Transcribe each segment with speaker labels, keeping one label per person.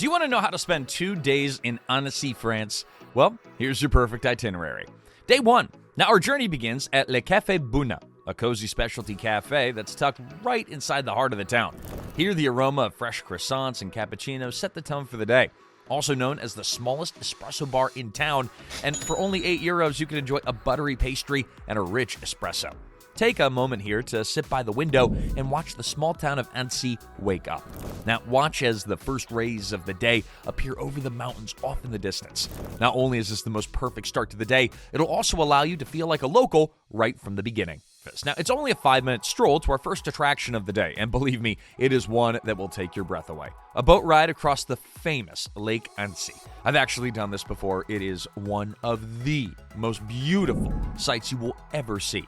Speaker 1: Do you want to know how to spend 2 days in Annecy, France? Well, here's your perfect itinerary. Day 1. Now our journey begins at Le Café Buna, a cozy specialty cafe that's tucked right inside the heart of the town. Here, the aroma of fresh croissants and cappuccinos set the tone for the day. Also known as the smallest espresso bar in town, and for only €8, you can enjoy a buttery pastry and a rich espresso. Take a moment here to sit by the window and watch the small town of Annecy wake up. Now, watch as the first rays of the day appear over the mountains off in the distance. Not only is this the most perfect start to the day, it'll also allow you to feel like a local right from the beginning. Now, it's only a 5-minute stroll to our first attraction of the day, and believe me, it is one that will take your breath away. A boat ride across the famous Lake Annecy. I've actually done this before. It is one of the most beautiful sights you will ever see.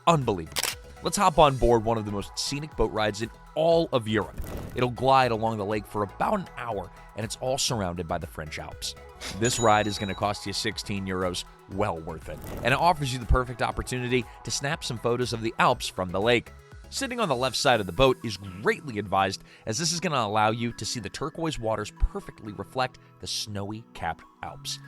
Speaker 1: Unbelievable. Let's hop on board one of the most scenic boat rides in all of Europe. It'll glide along the lake for about an hour, and it's all surrounded by the French Alps. This ride is going to cost you €16, well worth it, and it offers you the perfect opportunity to snap some photos of the Alps from the lake. Sitting on the left side of the boat is greatly advised, as this is going to allow you to see the turquoise waters perfectly reflect the snowy capped Alps.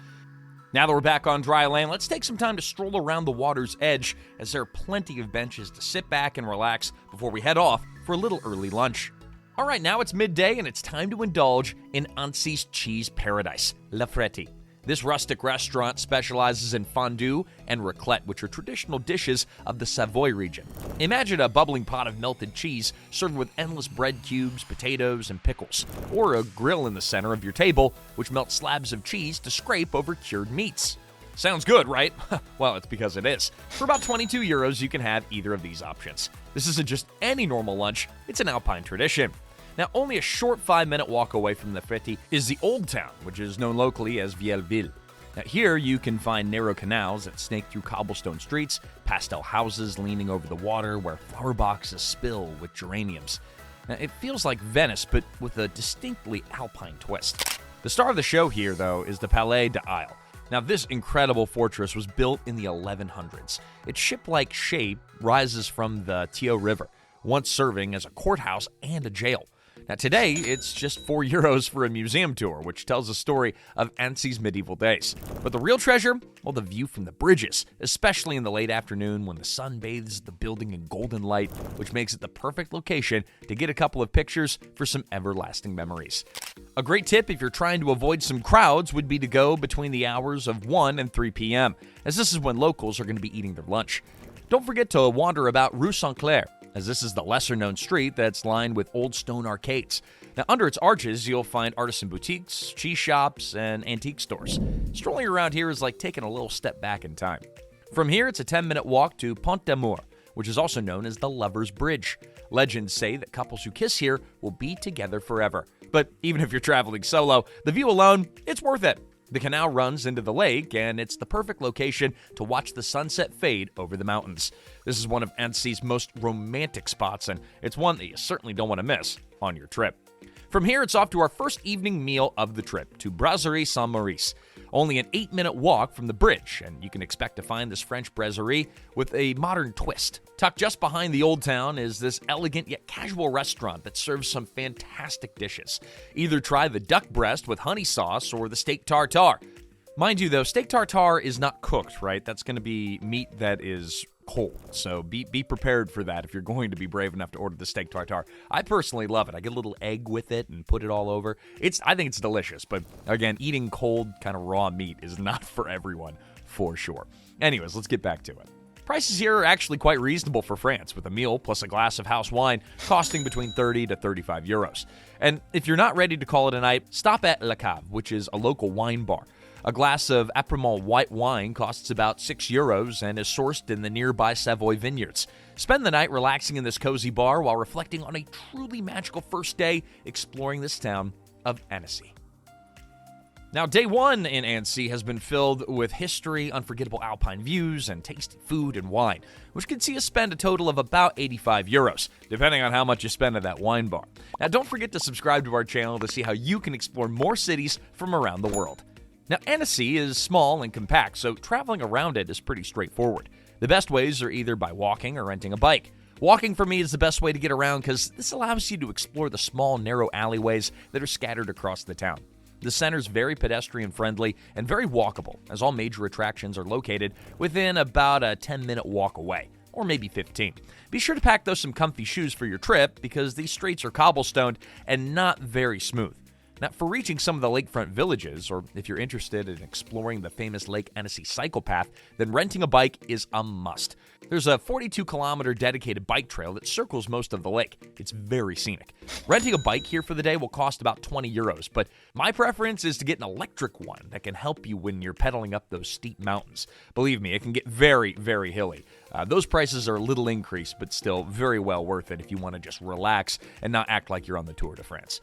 Speaker 1: Now that we're back on dry land, let's take some time to stroll around the water's edge, as there are plenty of benches to sit back and relax before we head off for a little early lunch. All right, now it's midday and it's time to indulge in Annecy's cheese paradise, La Frette. This rustic restaurant specializes in fondue and raclette, which are traditional dishes of the Savoy region. Imagine a bubbling pot of melted cheese served with endless bread cubes, potatoes, and pickles, or a grill in the center of your table, which melts slabs of cheese to scrape over cured meats. Sounds good, right? Well, it's because it is. For about €22, you can have either of these options. This isn't just any normal lunch, it's an Alpine tradition. Now, only a short 5-minute walk away from the Frette is the Old Town, which is known locally as Ville. Now, here you can find narrow canals that snake through cobblestone streets, pastel houses leaning over the water where flower boxes spill with geraniums. Now, it feels like Venice, but with a distinctly Alpine twist. The star of the show here, though, is the Palais de Vieille. Now, this incredible fortress was built in the 1100s. Its ship-like shape rises from the Thio River, once serving as a courthouse and a jail. Now, today, it's just €4 for a museum tour, which tells a story of Annecy's medieval days. But the real treasure? Well, the view from the bridges, especially in the late afternoon when the sun bathes the building in golden light, which makes it the perfect location to get a couple of pictures for some everlasting memories. A great tip if you're trying to avoid some crowds would be to go between the hours of 1 and 3 p.m., as this is when locals are going to be eating their lunch. Don't forget to wander about Rue Saint-Clair, as this is the lesser-known street that's lined with old stone arcades. Now, under its arches, you'll find artisan boutiques, cheese shops, and antique stores. Strolling around here is like taking a little step back in time. From here, it's a 10-minute walk to Pont d'Amours, which is also known as the Lover's Bridge. Legends say that couples who kiss here will be together forever. But even if you're traveling solo, the view alone, it's worth it. The canal runs into the lake, and it's the perfect location to watch the sunset fade over the mountains. This is one of Annecy's most romantic spots, and it's one that you certainly don't want to miss on your trip. From here, it's off to our first evening meal of the trip, to Brasserie Saint-Maurice. Only an 8-minute walk from the bridge, and you can expect to find this French brasserie with a modern twist. Tucked just behind the Old Town is this elegant yet casual restaurant that serves some fantastic dishes. Either try the duck breast with honey sauce or the steak tartare. Mind you, though, steak tartare is not cooked, right? That's going to be meat that is cold, so be prepared for that if you're going to be brave enough to order the steak tartare. I personally love it. I get a little egg with it and put it all over. I think it's delicious, but again, eating cold, kind of raw meat is not for everyone, for sure. Anyways, let's get back to it. Prices here are actually quite reasonable for France, with a meal plus a glass of house wine costing between €30 to €35. And if you're not ready to call it a night, stop at La Cave, which is a local wine bar. A glass of Apremont white wine costs about €6 and is sourced in the nearby Savoy vineyards. Spend the night relaxing in this cozy bar while reflecting on a truly magical first day exploring this town of Annecy. Now, day 1 in Annecy has been filled with history, unforgettable alpine views, and tasty food and wine, which can see us spend a total of about €85, depending on how much you spend at that wine bar. Now, don't forget to subscribe to our channel to see how you can explore more cities from around the world. Now, Annecy is small and compact, so traveling around it is pretty straightforward. The best ways are either by walking or renting a bike. Walking for me is the best way to get around because this allows you to explore the small, narrow alleyways that are scattered across the town. The center's very pedestrian-friendly and very walkable, as all major attractions are located within about a 10-minute walk away, or maybe 15. Be sure to pack, though, some comfy shoes for your trip because these streets are cobblestoned and not very smooth. Now, for reaching some of the lakefront villages, or if you're interested in exploring the famous Lake Annecy cycle path, then renting a bike is a must. There's a 42-kilometer dedicated bike trail that circles most of the lake. It's very scenic. Renting a bike here for the day will cost about 20 euros, but my preference is to get an electric one that can help you when you're pedaling up those steep mountains. Believe me, it can get very, very hilly. Those prices are a little increased, but still very well worth it if you want to just relax and not act like you're on the Tour de France.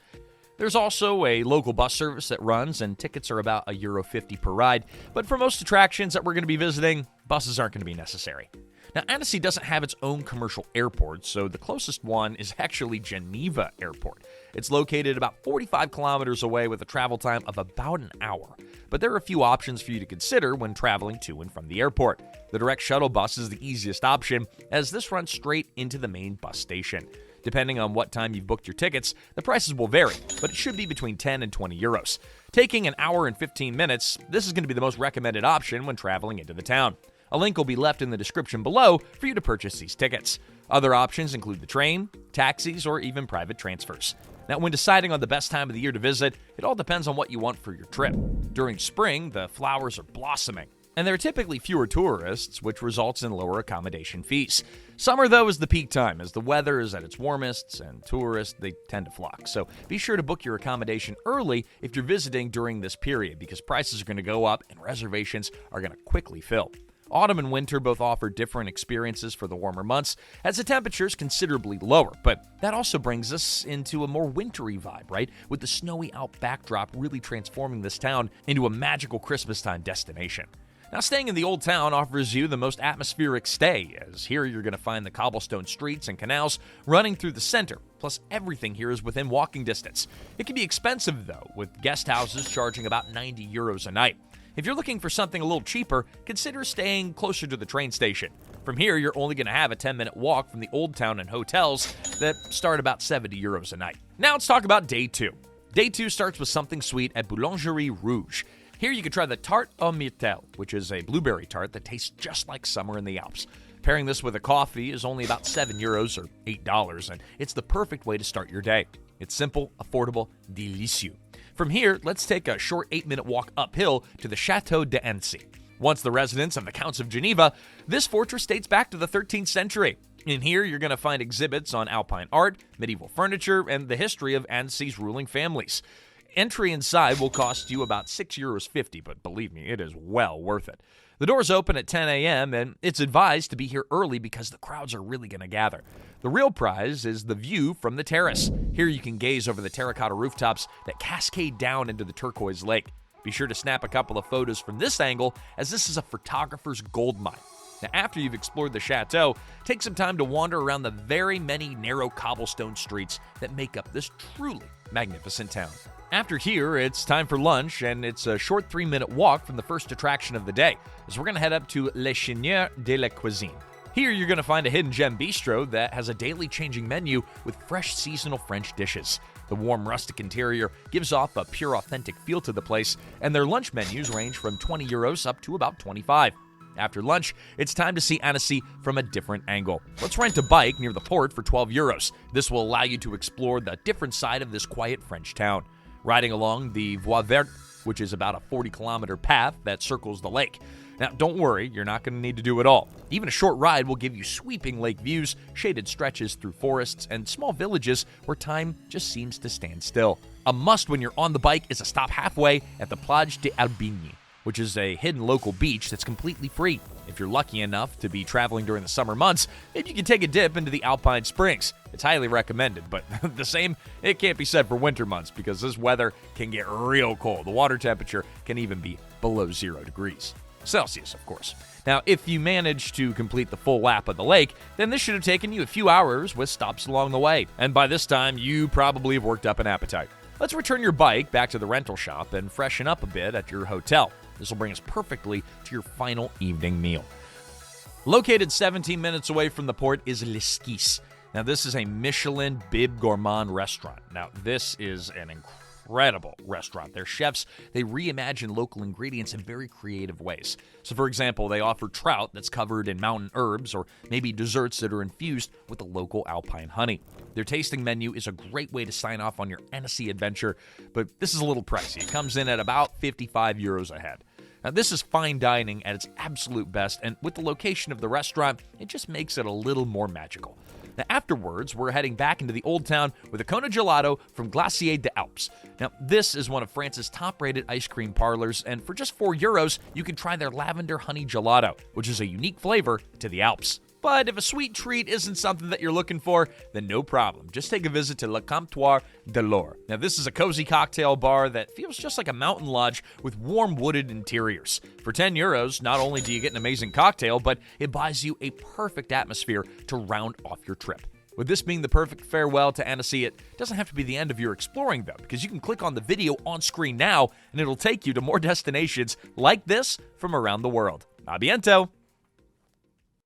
Speaker 1: There's also a local bus service that runs, and tickets are about €1.50 per ride. But for most attractions that we're going to be visiting, buses aren't going to be necessary. Now, Annecy doesn't have its own commercial airport, so the closest one is actually Geneva Airport. It's located about 45 kilometers away with a travel time of about an hour. But there are a few options for you to consider when traveling to and from the airport. The direct shuttle bus is the easiest option, as this runs straight into the main bus station. Depending on what time you've booked your tickets, the prices will vary, but it should be between 10 and 20 euros. Taking an hour and 15 minutes, this is going to be the most recommended option when traveling into the town. A link will be left in the description below for you to purchase these tickets. Other options include the train, taxis, or even private transfers. Now, when deciding on the best time of the year to visit, it all depends on what you want for your trip. During spring, the flowers are blossoming, and there are typically fewer tourists, which results in lower accommodation fees. Summer, though, is the peak time, as the weather is at its warmest, and tourists, they tend to flock. So be sure to book your accommodation early if you're visiting during this period, because prices are going to go up and reservations are going to quickly fill. Autumn and winter both offer different experiences for the warmer months, as the temperature is considerably lower, but that also brings us into a more wintry vibe, right? With the snowy Alp backdrop really transforming this town into a magical Christmas-time destination. Now, staying in the Old Town offers you the most atmospheric stay, as here you're going to find the cobblestone streets and canals running through the center, plus everything here is within walking distance. It can be expensive, though, with guest houses charging about 90 euros a night. If you're looking for something a little cheaper, consider staying closer to the train station. From here, you're only going to have a 10-minute walk from the Old Town and hotels that start about 70 euros a night. Now let's talk about day 2. Day 2 starts with something sweet at Boulangerie Rouge. Here you can try the tarte aux myrtelles, which is a blueberry tart that tastes just like summer in the Alps. Pairing this with a coffee is only about 7 euros or $8, and it's the perfect way to start your day. It's simple, affordable, délicieux. From here, let's take a short 8-minute walk uphill to the Château d'Annecy. Once the residence of the Counts of Geneva, this fortress dates back to the 13th century. In here, you're going to find exhibits on Alpine art, medieval furniture, and the history of Annecy's ruling families. Entry inside will cost you about €6.50, but believe me, it is well worth it. The doors open at 10 a.m., and it's advised to be here early because the crowds are really going to gather. The real prize is the view from the terrace. Here you can gaze over the terracotta rooftops that cascade down into the turquoise lake. Be sure to snap a couple of photos from this angle, as this is a photographer's gold mine. Now, after you've explored the chateau, take some time to wander around the very many narrow cobblestone streets that make up this truly magnificent town. After here, it's time for lunch, and it's a short 3-minute walk from the first attraction of the day, as we're going to head up to Le Seigneur de la Cuisine. Here, you're going to find a hidden gem bistro that has a daily changing menu with fresh seasonal French dishes. The warm rustic interior gives off a pure authentic feel to the place, and their lunch menus range from 20 euros up to about 25. After lunch, it's time to see Annecy from a different angle. Let's rent a bike near the port for 12 euros. This will allow you to explore the different side of this quiet French town. Riding along the Vieille, which is about a 40-kilometer path that circles the lake. Now, don't worry, you're not going to need to do it all. Even a short ride will give you sweeping lake views, shaded stretches through forests, and small villages where time just seems to stand still. A must when you're on the bike is a stop halfway at the Plage des Albignes, which is a hidden local beach that's completely free. If you're lucky enough to be traveling during the summer months, maybe you can take a dip into the Alpine Springs. It's highly recommended, but the same, it can't be said for winter months because this weather can get real cold. The water temperature can even be below 0 degrees Celsius, of course. Now, if you manage to complete the full lap of the lake, then this should have taken you a few hours with stops along the way. And by this time, you probably have worked up an appetite. Let's return your bike back to the rental shop and freshen up a bit at your hotel. This will bring us perfectly to your final evening meal. Located 17 minutes away from the port is L'Esquisse. Now, this is a Michelin Bib Gourmand restaurant. Now, this is an incredible restaurant. Their chefs, they reimagine local ingredients in very creative ways. So, for example, they offer trout that's covered in mountain herbs, or maybe desserts that are infused with the local alpine honey. Their tasting menu is a great way to sign off on your Annecy adventure, but this is a little pricey. It comes in at about 55 euros a head. Now, this is fine dining at its absolute best, and with the location of the restaurant, it just makes it a little more magical. Now, afterwards, we're heading back into the Old Town with a Cone Gelato from Glacier des Alpes. Now, this is one of France's top-rated ice cream parlors, and for just €4, you can try their lavender honey gelato, which is a unique flavor to the Alps. But if a sweet treat isn't something that you're looking for, then no problem. Just take a visit to Le Comptoir de l'Or. Now, this is a cozy cocktail bar that feels just like a mountain lodge with warm wooded interiors. For €10, not only do you get an amazing cocktail, but it buys you a perfect atmosphere to round off your trip. With this being the perfect farewell to Annecy, it doesn't have to be the end of your exploring, though, because you can click on the video on screen now, and it'll take you to more destinations like this from around the world. A biento!